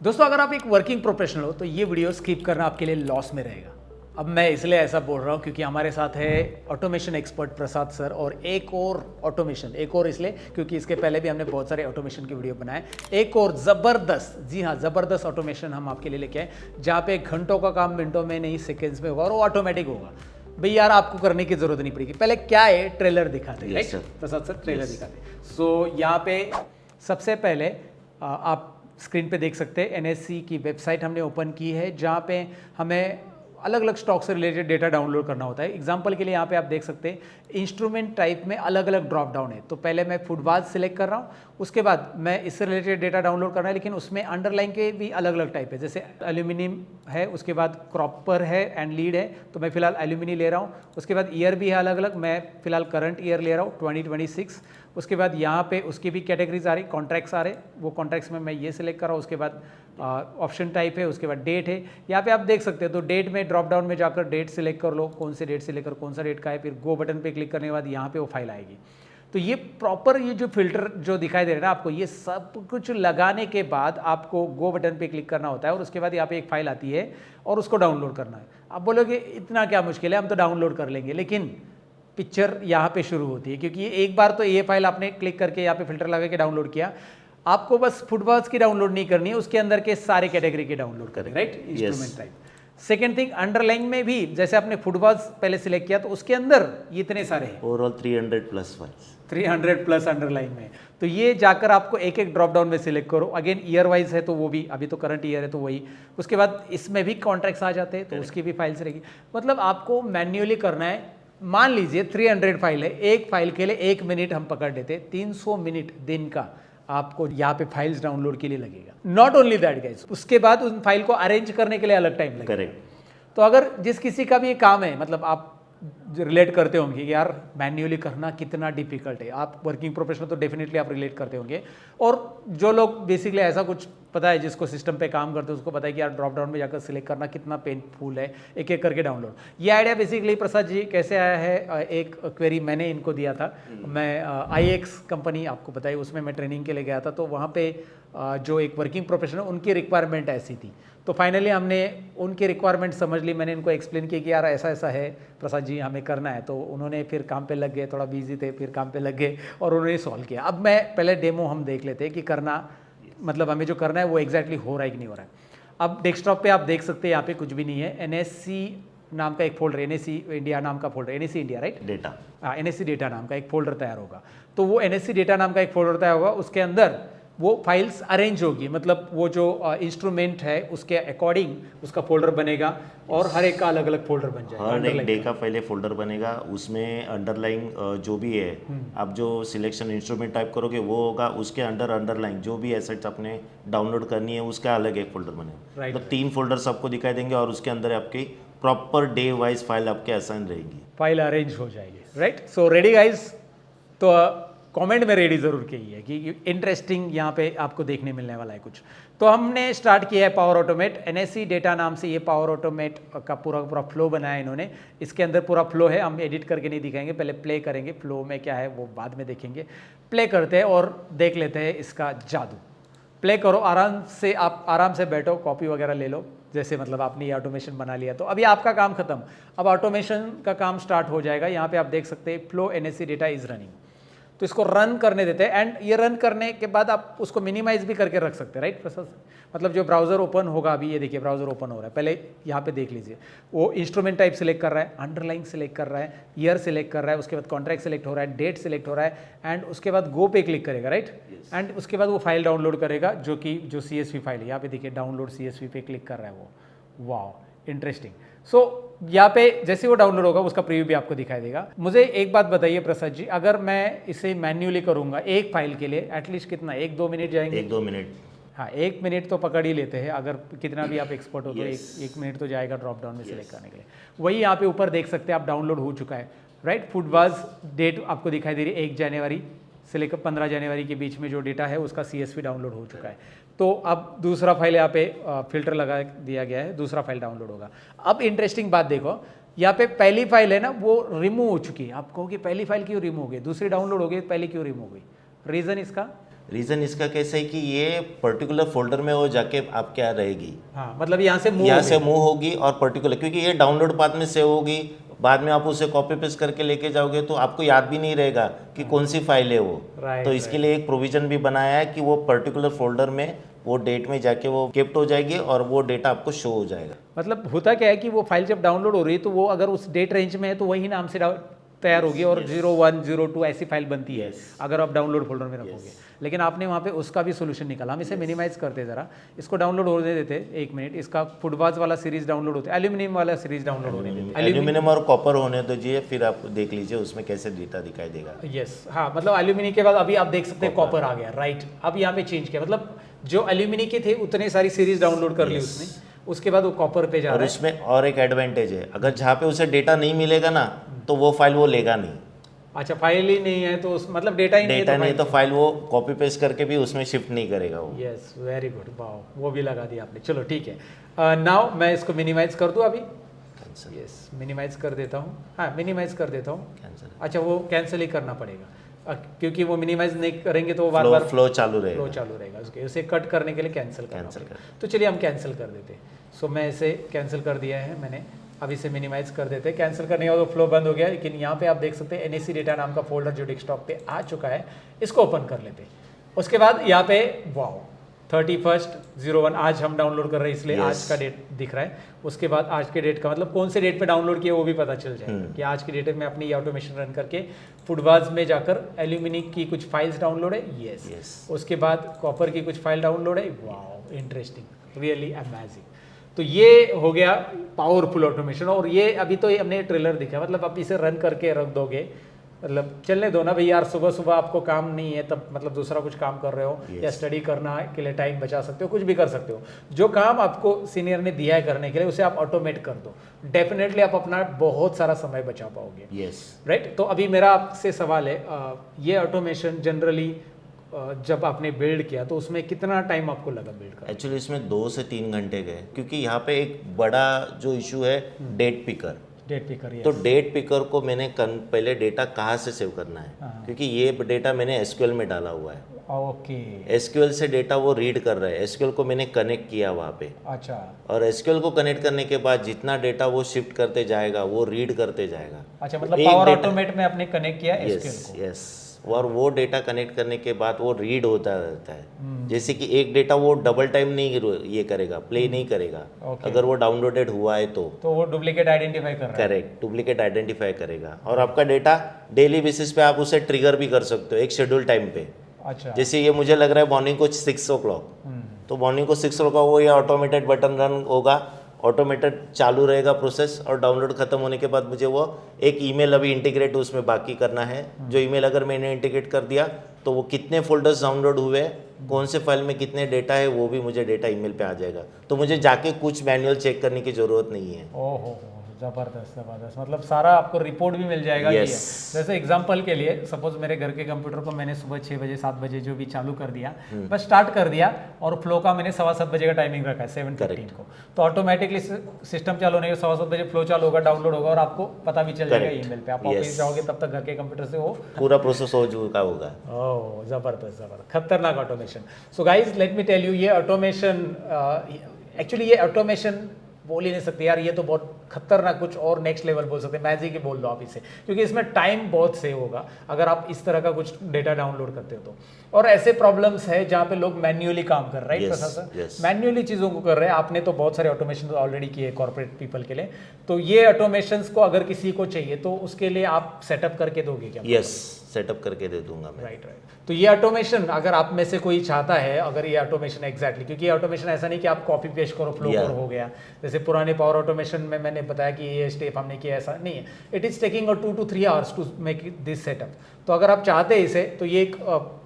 दोस्तों अगर आप एक वर्किंग प्रोफेशनल हो तो ये वीडियो स्किप करना आपके लिए लॉस में रहेगा। अब मैं इसलिए ऐसा बोल रहा हूँ क्योंकि हमारे साथ है ऑटोमेशन एक्सपर्ट प्रसाद सर और एक और इसलिए क्योंकि इसके पहले भी हमने बहुत सारे ऑटोमेशन की वीडियो बनाए। एक और ज़बरदस्त, जी हाँ ज़बरदस्त ऑटोमेशन हम आपके लिए लेके आए जहाँ पे घंटों का काम मिनटों में नहीं सेकेंड्स में होगा और वो ऑटोमेटिक होगा। भाई यार आपको करने की जरूरत नहीं पड़ेगी। पहले क्या है, ट्रेलर दिखाते हैं राइट प्रसाद सर, ट्रेलर दिखाते। सो यहाँ पे सबसे पहले आप स्क्रीन पे देख सकते हैं एनएससी की वेबसाइट हमने ओपन की है जहाँ पे हमें अलग अलग स्टॉक से रिलेटेड डेटा डाउनलोड करना होता है। एग्जांपल के लिए यहाँ पे आप देख सकते हैं इंस्ट्रूमेंट टाइप में अलग अलग ड्रॉप डाउन है। तो पहले मैं फुटबाल सिलेक्ट कर रहा हूँ, उसके बाद मैं इससे रिलेटेड डेटा डाउनलोड करना है, लेकिन उसमें अंडरलाइन के भी अलग अलग टाइप है। जैसे एल्यूमिनियम है, उसके बाद क्रॉपर है एंड लीड है, तो मैं फिलहाल एल्यूमिनियम ले रहा हूँ। उसके बाद ईयर भी है अलग अलग, मैं फिलहाल करंट ईयर ले रहा हूँ 2026। उसके बाद यहाँ पे उसकी भी कैटेगरीज आ रही, कॉन्ट्रैक्ट्स आ रहे, वो कॉन्ट्रैक्ट्स में मैं ये सिलेक्ट कर रहा हूँ। उसके बाद ऑप्शन टाइप है, उसके बाद डेट है। यहाँ पे आप देख सकते हैं तो डेट में ड्रॉप डाउन में जाकर डेट सिलेक्ट कर लो, कौन से डेट से लेकर कौन सा डेट का है, फिर गो बटन पे क्लिक करने के बाद यहाँ पे वो फाइल आएगी। तो ये प्रॉपर ये जो फिल्टर जो दिखाई दे रहा है ना आपको, ये सब कुछ लगाने के बाद आपको गो बटन पे क्लिक करना होता है और उसके बाद यहाँ पे एक फाइल आती है और उसको डाउनलोड करना है। आप बोलोगे इतना क्या मुश्किल है, हम तो डाउनलोड कर लेंगे, लेकिन पिक्चर यहाँ पे शुरू होती है क्योंकि एक बार तो ये फाइल आपने क्लिक करके यहाँ पे फिल्टर लगा के डाउनलोड किया, आपको बस फुटबॉल्स की डाउनलोड नहीं करनी है, उसके अंदर के सारे कैटेगरी के डाउनलोड करें right, instrument type. Second thing, underline में भी जैसे आपने फुटबॉल्स पहले सिलेक्ट किया तो उसके अंदर ये इतने सारे हैं, overall 300 plus files, 300 plus underline में। तो ये जाकर आपको एक एक ड्रॉप डाउन में सिलेक्ट करो। अगेन ईयर वाइज है तो वो भी, अभी तो करंट ईयर है तो वही। उसके बाद इसमें भी कॉन्ट्रैक्ट्स आ जाते हैं तो उसकी भी फाइल्स रहेगी। मतलब आपको मैन्युअली करना है। मान लीजिए 300 फाइल है, एक फाइल के लिए 1 मिनट हम पकड़ लेते, 300 मिनट दिन का आपको यहाँ पे फाइल्स डाउनलोड के लिए लगेगा। नॉट ओनली दैट गाइस, उसके बाद उन फाइल को अरेंज करने के लिए अलग टाइम लगेगा। करेक्ट। तो अगर जिस किसी का भी ये काम है, मतलब आप रिलेट करते होंगे कि यार मैन्युअली करना कितना डिफिकल्ट है, आप वर्किंग प्रोफेशनल तो डेफिनेटली आप रिलेट करते होंगे। और जो लोग बेसिकली ऐसा कुछ पता है, जिसको सिस्टम पे काम करते हैं, उसको पता है कि यार ड्रॉप डाउन में जाकर सिलेक्ट करना कितना पेनफुल है, एक एक करके डाउनलोड। ये आइडिया बेसिकली प्रसाद जी कैसे आया है, एक क्वेरी मैंने इनको दिया था। मैं IX कंपनी आपको बताई, उसमें मैं ट्रेनिंग के लिए गया था, तो वहाँ पे जो एक वर्किंग प्रोफेशनल उनकी रिक्वायरमेंट ऐसी थी। तो फाइनली हमने उनकी रिक्वायरमेंट समझ ली, मैंने इनको एक्सप्लेन किया कि यार ऐसा ऐसा है प्रसाद जी हमें करना है। तो उन्होंने फिर काम पे लग गए, थोड़ा बिजी थे, फिर काम पे लग गए और उन्होंने सॉल्व किया। अब मैं पहले डेमो हम देख लेते हैं कि करना मतलब हमें जो करना है वो एग्जैक्टली हो रहा है कि नहीं हो रहा है। अब डेस्कटॉप पे आप देख सकते हैं यहाँ पे कुछ भी नहीं है। NSC नाम का एक फोल्डर, NSC इंडिया नाम का folder, NSC India right, data, हाँ NSC डेटा नाम का एक फोल्डर तैयार होगा। तो वो NSC डेटा नाम का एक फोल्डर तैयार होगा, उसके अंदर वो फाइल्स अरेंज होगी, मतलब वो जो इंस्ट्रूमेंट है उसके अकॉर्डिंग उसका फोल्डर बनेगा और हर एक का अलग अलग फोल्डर बन जाएगा। हर एक डे का पहले फोल्डर बनेगा, उसमें अंडरलाइन जो भी है, आप जो सिलेक्शन इंस्ट्रूमेंट टाइप करोगे वो होगा, उसके अंडर अंडरलाइन जो भी एसेट्स आपने डाउनलोड करनी है उसका अलग एक फोल्डर बनेगा। Right. तो 3 फोल्डर्स आपको दिखाई देंगे और उसके अंदर आपकी प्रॉपर डे वाइज फाइल आपके असाइन रहेगी, फाइल अरेंज हो जाएगी राइट। सो रेडी गाइज, तो कमेंट में रेडी ज़रूर कीजिए कि इंटरेस्टिंग यहाँ पे आपको देखने मिलने वाला है कुछ। तो हमने स्टार्ट किया है पावर ऑटोमेट, NSC डेटा नाम से ये पावर ऑटोमेट का पूरा पूरा फ्लो बनाया इन्होंने। इसके अंदर पूरा फ्लो है, हम एडिट करके नहीं दिखाएंगे, पहले प्ले करेंगे, फ्लो में क्या है वो बाद में देखेंगे। प्ले करते हैं और देख लेते हैं इसका जादू। प्ले करो, आराम से, आप आराम से बैठो, कॉपी वगैरह ले लो, जैसे मतलब आपने ये ऑटोमेशन बना लिया तो अभी आपका काम खत्म। अब ऑटोमेशन का काम स्टार्ट हो जाएगा। यहाँ पे आप देख सकते हैं flow NSC data is running, तो इसको रन करने देते हैं। एंड ये रन करने के बाद आप उसको मिनिमाइज भी करके रख सकते हैं राइट प्रसाद। मतलब जो ब्राउजर ओपन होगा, अभी ये देखिए ब्राउजर ओपन हो रहा है, पहले यहाँ पे देख लीजिए वो इंस्ट्रूमेंट टाइप सिलेक्ट कर रहा है, अंडरलाइन सिलेक्ट कर रहा है, ईयर सिलेक्ट कर रहा है, उसके बाद कॉन्ट्रैक्ट सिलेक्ट हो रहा है, डेट सिलेक्ट हो रहा है, एंड उसके बाद गो पे क्लिक करेगा राइट। एंड उसके बाद वो फाइल डाउनलोड करेगा जो कि जो CSV फाइल है, यहाँ पे देखिए डाउनलोड CSV पे क्लिक कर रहा है वो। वाह इंटरेस्टिंग। सो यहाँ पे जैसे वो डाउनलोड होगा उसका प्रीव्यू भी आपको दिखाई देगा। मुझे एक बात बताइए प्रसाद जी, अगर मैं इसे मैन्युअली करूँगा एक फाइल के लिए एटलीस्ट कितना, 1-2 मिनट जाएंगे? 1-2 मिनट, हाँ 1 मिनट तो पकड़ ही लेते हैं, अगर कितना भी आप एक्सपर्ट हो तो एक मिनट तो जाएगा ड्रॉप डाउन में सिलेक्ट करने के लिए। वही यहाँ पे ऊपर देख सकते हैं आप, डाउनलोड हो चुका है राइट। फुटबॉल्स डेट आपको दिखाई दे रही है 1 जनवरी से लेकर 15 जनवरी के बीच में जो डेटा है उसका CSV डाउनलोड हो चुका है। तो अब दूसरा फाइल यहाँ पे फिल्टर लगा दिया गया है, दूसरा फाइल डाउनलोड होगा। अब इंटरेस्टिंग बात देखो, यहाँ पे पहली फाइल है ना वो रिमूव हो चुकी है। आप कहोगे पहली फाइल क्यों रिमूव हो गई, दूसरी डाउनलोड हो गई, पहली क्यों रिमूव हो गई? रीज़न इसका रीज़न इसका कैसा है कि ये पर्टिकुलर फोल्डर में वो जाके आप क्या रहेगी, हाँ मतलब यहाँ से यहाँ से मूव होगी और पर्टिकुलर, क्योंकि ये डाउनलोड पाथ में सेव होगी, बाद में आप उसे कॉपी पेस्ट करके लेके जाओगे तो आपको याद भी नहीं रहेगा कि कौन सी फाइल है वो। तो इसके लिए एक प्रोविजन भी बनाया है कि वो पर्टिकुलर फोल्डर में वो डेट में जाके वो केप्ट हो जाएगी और वो डेटा आपको शो हो जाएगा। मतलब होता क्या है कि वो फाइल जब डाउनलोड हो रही है तो वो अगर उस डेट रेंज में है तो वही नाम से तैयार होगी और 01 02 ऐसी फाइल बनती है अगर आप डाउनलोड फोल्डर में रखोगे। लेकिन आपने वहाँ पे उसका भी सोल्यूशन निकाला। हम इसे मिनिमाइज करते ज़रा, इसको डाउनलोड होने देते एक मिनट। इसका फुटबाज वाला सीरीज डाउनलोड होता है, एल्यूमिनियम वाला सीरीज डाउनलोड होने देते, एल्यूमिनियम और कॉपर होने दीजिए, फिर आप देख लीजिए उसमें कैसे डेटा दिखाई देगा। यस हाँ, मतलब एल्यूमिनियम के बाद अभी आप देख सकते हैं कॉपर आ गया, राइट। अब यहाँ पे चेंज किया, मतलब जो एल्यूमिनियम के थे उतने सारी सीरीज डाउनलोड कर ली उसने, उसके बाद वो कॉपर पे जा रहा है। और उसमें और एक एडवांटेज है, अगर जहाँ पे उसे डेटा नहीं मिलेगा ना तो वो फाइल वो लेगा नहीं। अच्छा, फाइल ही नहीं है तो मतलब डेटा ही डेटा नहीं है तो फाइल वो कॉपी पेस्ट करके भी उसमें शिफ्ट नहीं करेगा वो। यस वेरी गुड, वाओ, वो भी लगा दिया आपने। चलो ठीक है, नाउ मैं इसको मिनिमाइज कर दूं अभी। यस मिनिमाइज कर देता हूँ, हाँ मिनिमाइज कर देता हूँ। अच्छा वो कैंसिल ही करना पड़ेगा क्योंकि वो मिनिमाइज नहीं करेंगे तो बार बार फ्लो चालू रहेगा उसके, उसे कट करने के लिए कैंसिल कर। तो चलिए हम कैंसिल कर देते हैं। सो मैं इसे कैंसिल कर दिया है मैंने, अब इसे मिनिमाइज कर देते हैं। कैंसिल करने के बाद फ्लो बंद हो गया, लेकिन यहाँ पे आप देख सकते हैं NAC डेटा नाम का फोल्डर जो डेस्कटॉप पे आ चुका है, इसको ओपन कर लेते हैं। उसके बाद यहाँ पे वाओ 31/01 आज हम डाउनलोड कर रहे हैं इसलिए आज का डेट दिख रहा है। उसके बाद आज के डेट का मतलब कौन से डेट पे डाउनलोड किया वो भी पता चल जाएगा कि आज की डेट में अपनी ये ऑटोमेशन रन करके फुटबाज में जाकर एल्यूमिनियम की कुछ फाइल्स डाउनलोड है। यस उसके बाद कॉपर की कुछ फाइल डाउनलोड है। Wow interesting, really amazing. तो ये हो गया पावरफुल ऑटोमेशन। और ये अभी तो हमने ट्रेलर दिखा, मतलब आप इसे रन करके रख दोगे, मतलब चलने दो ना भाई यार, सुबह सुबह आपको काम नहीं है तब मतलब दूसरा कुछ काम कर रहे हो या स्टडी करना के लिए टाइम बचा सकते हो, कुछ भी कर सकते हो। जो काम आपको सीनियर ने दिया है करने के लिए उसे आप ऑटोमेट कर दो, डेफिनेटली आप अपना बहुत सारा समय बचा पाओगे। राइट। तो अभी मेरा आपसे सवाल है, ये ऑटोमेशन जनरली जब आपने बिल्ड किया तो उसमें कितना टाइम आपको लगा बिल्ड करने? एक्चुअली इसमें 2 से 3 घंटे गए, क्योंकि यहाँ पे एक बड़ा जो इशू है डेट पिकर। तो डेट पिकर को मैंने पहले डेटा कहाँ से सेव करना है, क्योंकि ये डेटा मैंने SQL में डाला हुआ है। ओके। SQL से डेटा वो रीड कर रहा है, SQL को मैंने कनेक्ट किया वहाँ पे। अच्छा। और SQL को कनेक्ट करने के बाद जितना डेटा वो शिफ्ट करते जाएगा वो रीड करते जाएगा। अच्छा, मतलब पावर ऑटोमेट में आपने कनेक्ट किया SQL को। यस, और वो डेटा कनेक्ट करने के बाद वो रीड होता रहता है। जैसे कि एक डेटा वो डबल टाइम नहीं ये करेगा, प्ले नहीं करेगा। अगर वो डाउनलोडेड हुआ है तो वो डुप्लीकेट आइडेंटिफाई कर रहा है। करेक्ट, डुप्लीकेट आइडेंटिफाई करेगा। और आपका डेटा डेली बेसिस पे आप उसे ट्रिगर भी कर सकते हो एक शेड्यूल टाइम पे। अच्छा। जैसे ये मुझे लग रहा है मॉर्निंग को 6 o'clock, तो मॉर्निंग को 6 o'clock वो ये ऑटोमेटेड बटन रन होगा, ऑटोमेटेड चालू रहेगा प्रोसेस, और डाउनलोड खत्म होने के बाद मुझे वो एक ईमेल अभी इंटीग्रेट उसमें बाकी करना है। जो ईमेल अगर मैंने इंटीग्रेट कर दिया तो वो कितने फोल्डर्स डाउनलोड हुए, कौन से फाइल में कितने डेटा है, वो भी मुझे डेटा ईमेल पे आ जाएगा। तो मुझे जाके कुछ मैनुअल चेक करने की ज़रूरत नहीं है। ओहो, ज़बरदस्त ज़बरदस्त, मतलब सारा आपको रिपोर्ट भी मिल जाएगा। yes. जैसे एग्जांपल के लिए सपोज मेरे घर के कंप्यूटर को मैंने सुबह 6 बजे 7 बजे जो भी चालू कर दिया, बस स्टार्ट कर दिया, और फ्लो का मैंने 7:15 बजे का टाइमिंग रखा है 7:15 को, तो ऑटोमेटिकली सिस्टम चालू होने के 7:15 बजे फ्लो चालू होगा, डाउनलोड होगा, और आपको पता भी चल जाएगा ईमेल पे। आप ऑफिस जाओगे तब तक घर के कंप्यूटर से वो पूरा प्रोसेस हो चुका होगा। ओह ज़बरदस्त ज़बरदस्त, खतरनाक automation. So guys let me tell you, ये ऑटोमेशन एक्चुअली ये ऑटोमेशन बोल ही नहीं सकते यार, ये तो बहुत खतरनाक, कुछ और नेक्स्ट लेवल बोल सकते हैं, मैजिक ही बोल दो आप इसे, क्योंकि इसमें टाइम बहुत सेव होगा अगर आप इस तरह का कुछ डेटा डाउनलोड करते हो तो। और ऐसे प्रॉब्लम्स है जहाँ पे लोग मैन्युअली काम कर रहे हैं, मैन्युअली चीज़ों को कर रहे हैं। आपने तो बहुत सारे ऑटोमेशन ऑलरेडी किए कॉर्पोरेट पीपल के लिए, तो ये ऑटोमेशन को अगर किसी को चाहिए तो उसके लिए आप सेटअप करके दोगे क्या? यस, सेटअप करके दे दूंगा मैं। राइट। तो ये ऑटोमेशन अगर आप में से कोई चाहता है, अगर ये ऑटोमेशन एग्जैक्टली, क्योंकि ये ऑटोमेशन ऐसा नहीं कि आप कॉपी पेस्ट करो फ्लो करो हो गया, जैसे पुराने पावर ऑटोमेशन में मैंने बताया कि ये स्टेप हमने किया, ऐसा नहीं है। It is taking 2 to 3 hours to make this setup. तो अगर आप चाहते हैं इसे, तो ये एक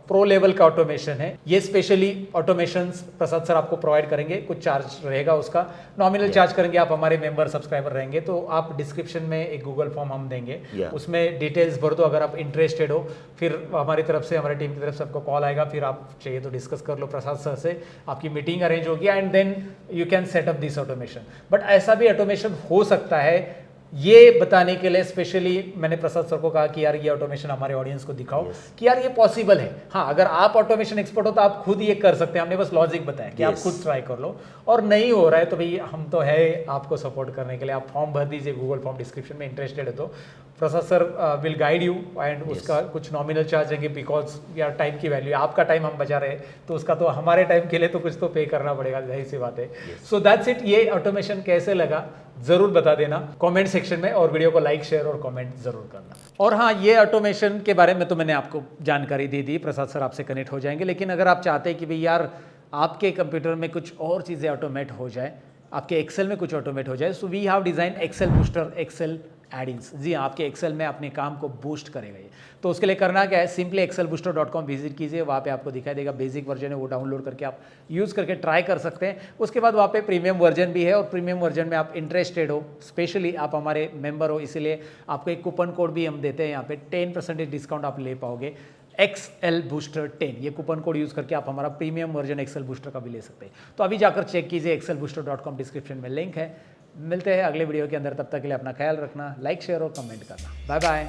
प्रो लेवल का ऑटोमेशन है। ये स्पेशली ऑटोमेशंस प्रसाद सर आपको प्रोवाइड करेंगे, कुछ चार्ज रहेगा उसका, नॉमिनल चार्ज करेंगे, आप हमारे मेंबर सब्सक्राइबर रहेंगे। तो आप डिस्क्रिप्शन में एक गूगल फॉर्म हम देंगे, उसमें डिटेल्स भर दो अगर आप इंटरेस्टेड हो। फिर हमारी तरफ से, हमारी टीम की तरफ से आपको कॉल आएगा, फिर आप चाहिए तो डिस्कस कर लो प्रसाद सर से, आपकी मीटिंग अरेंज होगी, and then you can set up this automation. But ऐसा भी ऑटोमेशन हो सकता है ये बताने के लिए स्पेशली मैंने प्रसाद सर को कहा कि यार ये ऑटोमेशन हमारे ऑडियंस को दिखाओ कि यार ये पॉसिबल है। हाँ, अगर आप ऑटोमेशन एक्सपर्ट हो तो आप खुद ये कर सकते हैं, हमने बस लॉजिक बताया कि आप खुद ट्राई कर लो, और नहीं हो रहा है तो भाई हम तो है आपको सपोर्ट करने के लिए। आप फॉर्म भर दीजिए गूगल फॉर्म, डिस्क्रिप्शन में इंटरेस्टेड है तो Prasad sir will guide you, and उसका कुछ नॉमिनल चार्ज देंगे बिकॉज यार टाइम की वैल्यू, आपका टाइम हम बचा रहे हैं तो उसका तो हमारे टाइम के लिए तो कुछ तो पे करना पड़ेगा, जाहिर सी बात है। So that's it. ये ऑटोमेशन कैसे लगा जरूर बता देना कमेंट सेक्शन में, और वीडियो को लाइक शेयर और कमेंट जरूर करना। और हाँ, ये ऑटोमेशन के बारे में तो मैंने आपको जानकारी दे दी, प्रसाद सर आपसे कनेक्ट हो जाएंगे। लेकिन अगर आप चाहते हैं कि भाई यार आपके कंप्यूटर में कुछ और चीज़ें ऑटोमेट हो जाए, आपके एक्सेल में कुछ ऑटोमेट हो जाए, so we have design Excel booster Excel addings. जी हाँ, आपके एक्सेल में अपने काम को बूस्ट करेगा ये। तो उसके लिए करना क्या है, सिंपली excelbooster.com विजिट कीजिए, वहाँ पे आपको दिखाई देगा बेसिक वर्जन है, वो डाउनलोड करके आप यूज़ करके ट्राई कर सकते हैं। उसके बाद वहाँ पे प्रीमियम वर्जन भी है, और प्रीमियम वर्जन में आप इंटरेस्टेड हो, स्पेशली आप हमारे मेंबर हो, इसीलिए आपको एक कूपन कोड भी हम देते हैं यहाँ पे, 10% डिस्काउंट आप ले पाओगे, XLBooster10। ये कूपन कोड यूज़ करके आप हमारा प्रीमियम वर्जन एक्सेल बूस्टर का भी ले सकते हैं। तो अभी जाकर चेक कीजिए, excelbooster.com, डिस्क्रिप्शन में लिंक है। मिलते हैं अगले वीडियो के अंदर, तब तक के लिए अपना ख्याल रखना, लाइक शेयर और कमेंट करना। Bye bye.